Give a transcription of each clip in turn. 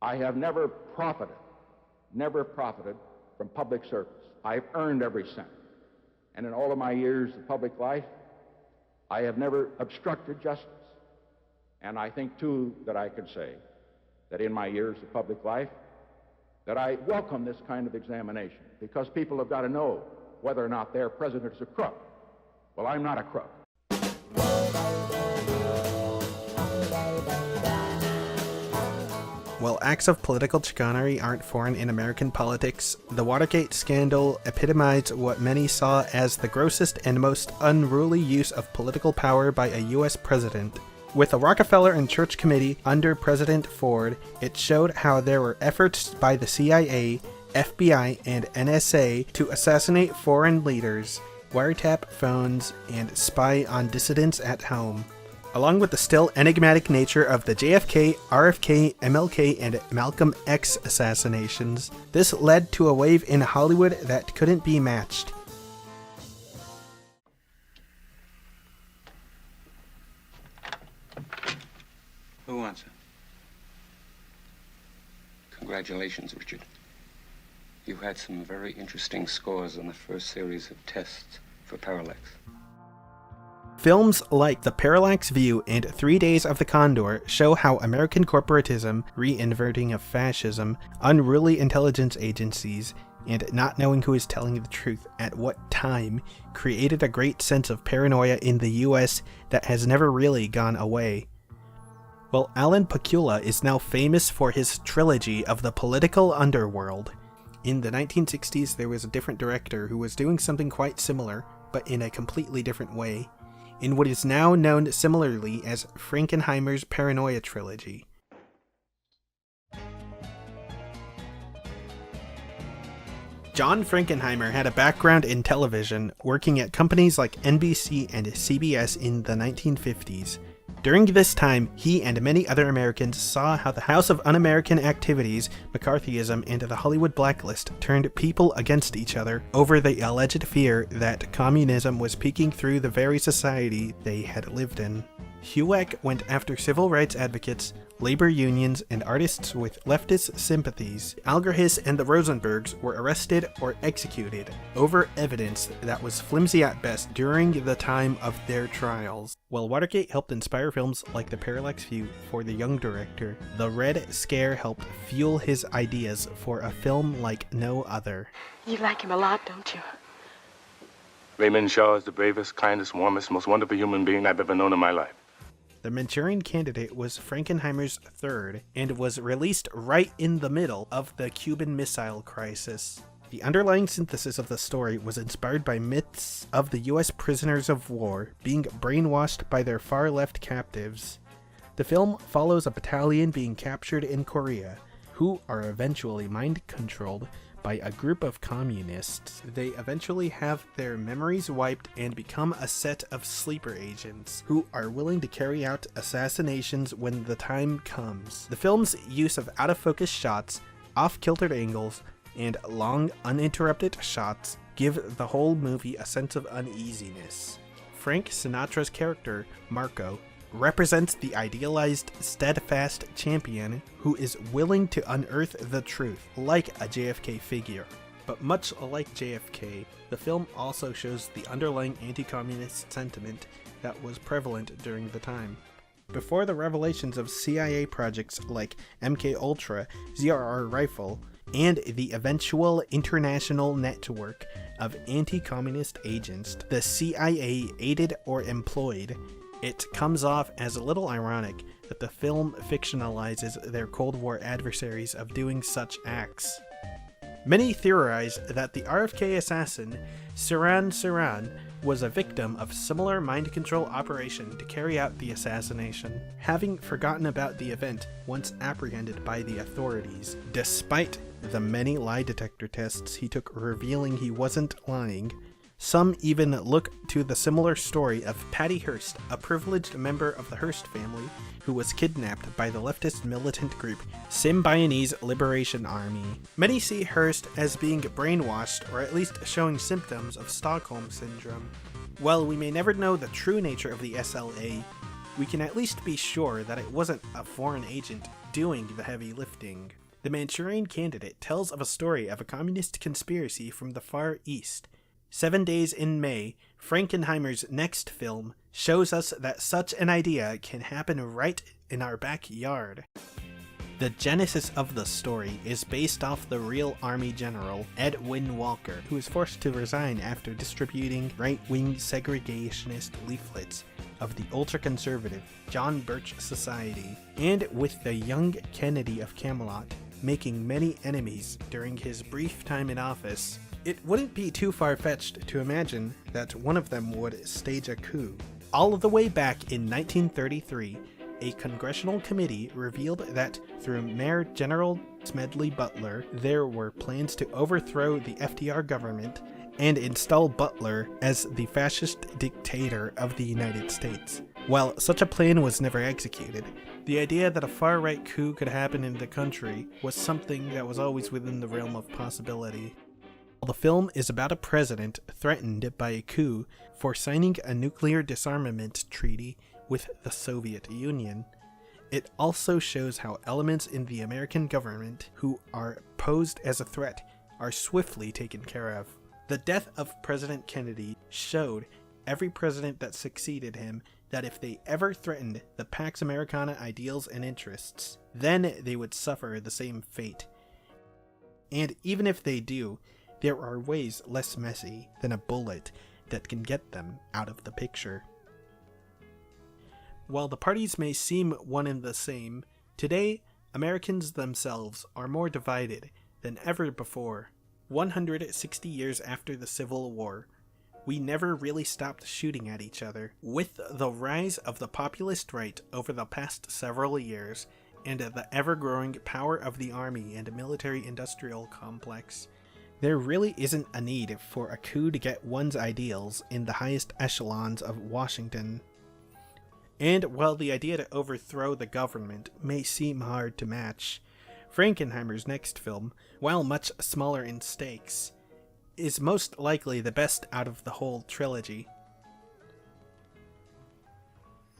I have never profited from public service. I've earned every cent. And in all of my years of public life, I have never obstructed justice. And I think, too, that I can say that in my years of public life, that I welcome this kind of examination, because people have got to know whether or not their president is a crook. Well, I'm not a crook. While acts of political chicanery aren't foreign in American politics, the Watergate scandal epitomized what many saw as the grossest and most unruly use of political power by a U.S. president. With the Rockefeller and Church Committee under President Ford, it showed how there were efforts by the CIA, FBI, and NSA to assassinate foreign leaders, wiretap phones, and spy on dissidents at home. Along with the still enigmatic nature of the JFK, RFK, MLK, and Malcolm X assassinations, this led to a wave in Hollywood that couldn't be matched. Who wants it? Congratulations, Richard. You had some very interesting scores on the first series of tests for parallax. Films like The Parallax View and 3 Days of the Condor show how American corporatism, re-inverting of fascism, unruly intelligence agencies, and not knowing who is telling the truth at what time created a great sense of paranoia in the US that has never really gone away. Well, Alan Pakula is now famous for his trilogy of the political underworld. In the 1960s, there was a different director who was doing something quite similar, but in a completely different way, in what is now known similarly as Frankenheimer's Paranoia trilogy. John Frankenheimer had a background in television, working at companies like NBC and CBS in the 1950s. During this time, he and many other Americans saw how the House of Un-American Activities, McCarthyism, and the Hollywood blacklist turned people against each other over the alleged fear that communism was peeking through the very society they had lived in. HUAC went after civil rights advocates, labor unions, and artists with leftist sympathies. Algerhis and the Rosenbergs were arrested or executed over evidence that was flimsy at best during the time of their trials. While Watergate helped inspire films like The Parallax View for the young director, the Red Scare helped fuel his ideas for a film like no other. You like him a lot, don't you? Raymond Shaw is the bravest, kindest, warmest, most wonderful human being I've ever known in my life. The Manchurian Candidate was Frankenheimer's third, and was released right in the middle of the Cuban Missile Crisis. The underlying synthesis of the story was inspired by myths of the US prisoners of war being brainwashed by their far-left captives. The film follows a battalion being captured in Korea, who are eventually mind-controlled by a group of communists. They eventually have their memories wiped and become a set of sleeper agents who are willing to carry out assassinations when the time comes. The film's use of out-of-focus shots, off-kiltered angles, and long uninterrupted shots give the whole movie a sense of uneasiness. Frank Sinatra's character, Marco, represents the idealized, steadfast champion who is willing to unearth the truth, like a JFK figure. But much like JFK, the film also shows the underlying anti-communist sentiment that was prevalent during the time. Before the revelations of CIA projects like MKUltra, ZRR Rifle, and the eventual international network of anti-communist agents the CIA aided or employed, it comes off as a little ironic that the film fictionalizes their Cold War adversaries of doing such acts. Many theorize that the RFK assassin, Sirhan was a victim of similar mind control operation to carry out the assassination, having forgotten about the event once apprehended by the authorities, despite the many lie detector tests he took revealing he wasn't lying. Some even look to the similar story of Patty Hearst, a privileged member of the Hearst family who was kidnapped by the leftist militant group Symbionese Liberation Army. Many see Hearst as being brainwashed, or at least showing symptoms of Stockholm Syndrome. While we may never know the true nature of the SLA, we can at least be sure that it wasn't a foreign agent doing the heavy lifting. The Manchurian Candidate tells of a story of a communist conspiracy from the Far East. 7 Days in May, Frankenheimer's next film, shows us that such an idea can happen right in our backyard. The genesis of the story is based off the real Army general, Edwin Walker, who was forced to resign after distributing right-wing segregationist leaflets of the ultra-conservative John Birch Society, and with the young Kennedy of Camelot making many enemies during his brief time in office. It wouldn't be too far-fetched to imagine that one of them would stage a coup. All the way back in 1933, a congressional committee revealed that through Mayor General Smedley Butler, there were plans to overthrow the FDR government and install Butler as the fascist dictator of the United States. While such a plan was never executed, the idea that a far-right coup could happen in the country was something that was always within the realm of possibility. The film is about a president threatened by a coup for signing a nuclear disarmament treaty with the Soviet Union. It also shows how elements in the American government who are posed as a threat are swiftly taken care of. The death of President Kennedy showed every president that succeeded him that if they ever threatened the Pax Americana ideals and interests, then they would suffer the same fate. And even if they do, there are ways less messy than a bullet that can get them out of the picture. While the parties may seem one and the same, today Americans themselves are more divided than ever before. 160 years after the Civil War, we never really stopped shooting at each other. With the rise of the populist right over the past several years, and the ever-growing power of the Army and military-industrial complex, there really isn't a need for a coup to get one's ideals in the highest echelons of Washington. And while the idea to overthrow the government may seem hard to match, Frankenheimer's next film, while much smaller in stakes, is most likely the best out of the whole trilogy.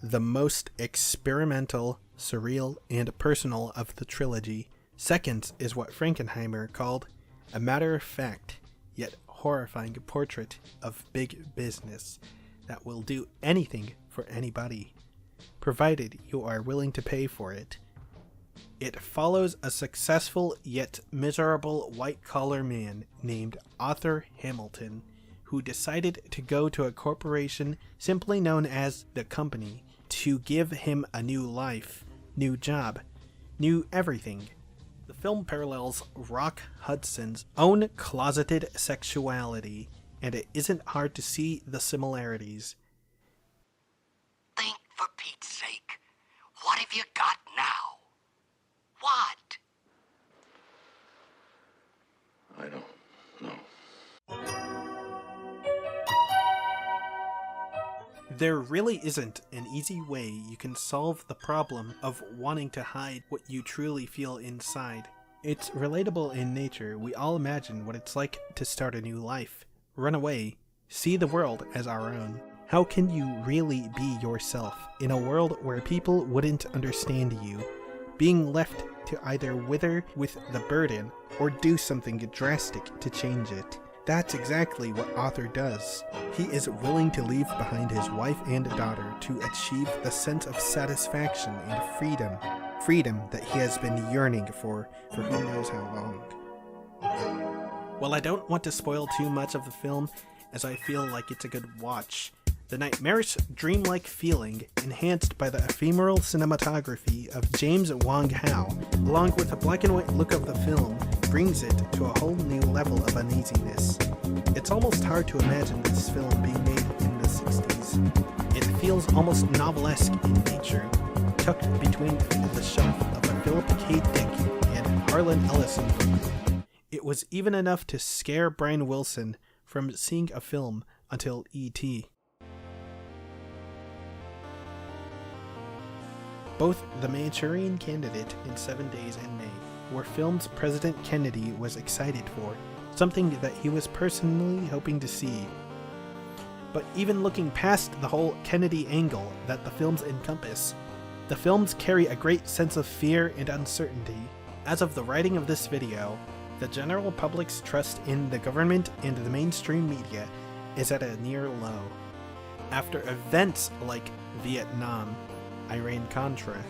The most experimental, surreal, and personal of the trilogy, Seconds is what Frankenheimer called a matter-of-fact, yet horrifying portrait of big business that will do anything for anybody, provided you are willing to pay for it. It follows a successful yet miserable white-collar man named Arthur Hamilton, who decided to go to a corporation simply known as the Company to give him a new life, new job, new everything. The film parallels Rock Hudson's own closeted sexuality, and it isn't hard to see the similarities. Think, for Pete's sake. What have you got now? What? I don't know. There really isn't an easy way you can solve the problem of wanting to hide what you truly feel inside. It's relatable in nature. We all imagine what it's like to start a new life, run away, see the world as our own. How can you really be yourself in a world where people wouldn't understand you, being left to either wither with the burden or do something drastic to change it? That's exactly what Arthur does. He is willing to leave behind his wife and daughter to achieve the sense of satisfaction and freedom. Freedom that he has been yearning for who knows how long. While I don't want to spoil too much of the film, as I feel like it's a good watch, the nightmarish, dreamlike feeling, enhanced by the ephemeral cinematography of James Wong Howe, along with the black and white look of the film, brings it to a whole new level of uneasiness. It's almost hard to imagine this film being made in the 60s. It feels almost novelesque in nature, tucked between the shelf of a Philip K. Dick and Harlan Ellison book. It was even enough to scare Brian Wilson from seeing a film until E.T. Both The Manchurian Candidate and 7 Days in May were films President Kennedy was excited for, something that he was personally hoping to see. But even looking past the whole Kennedy angle that the films encompass, The films carry a great sense of fear and uncertainty. As of the writing of this video, the general public's trust in the government and the mainstream media is at a near low. After events like Vietnam, Iran-Contra,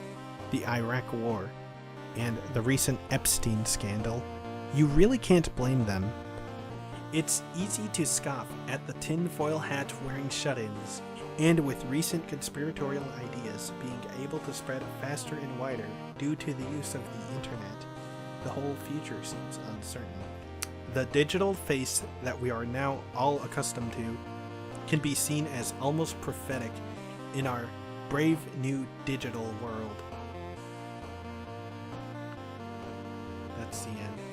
the Iraq War, and the recent Epstein scandal, you really can't blame them. It's easy to scoff at the tinfoil hat wearing shut-ins, and with recent conspiratorial ideas being able to spread faster and wider due to the use of the internet, the whole future seems uncertain. The digital face that we are now all accustomed to can be seen as almost prophetic in our brave new digital world. That's the end.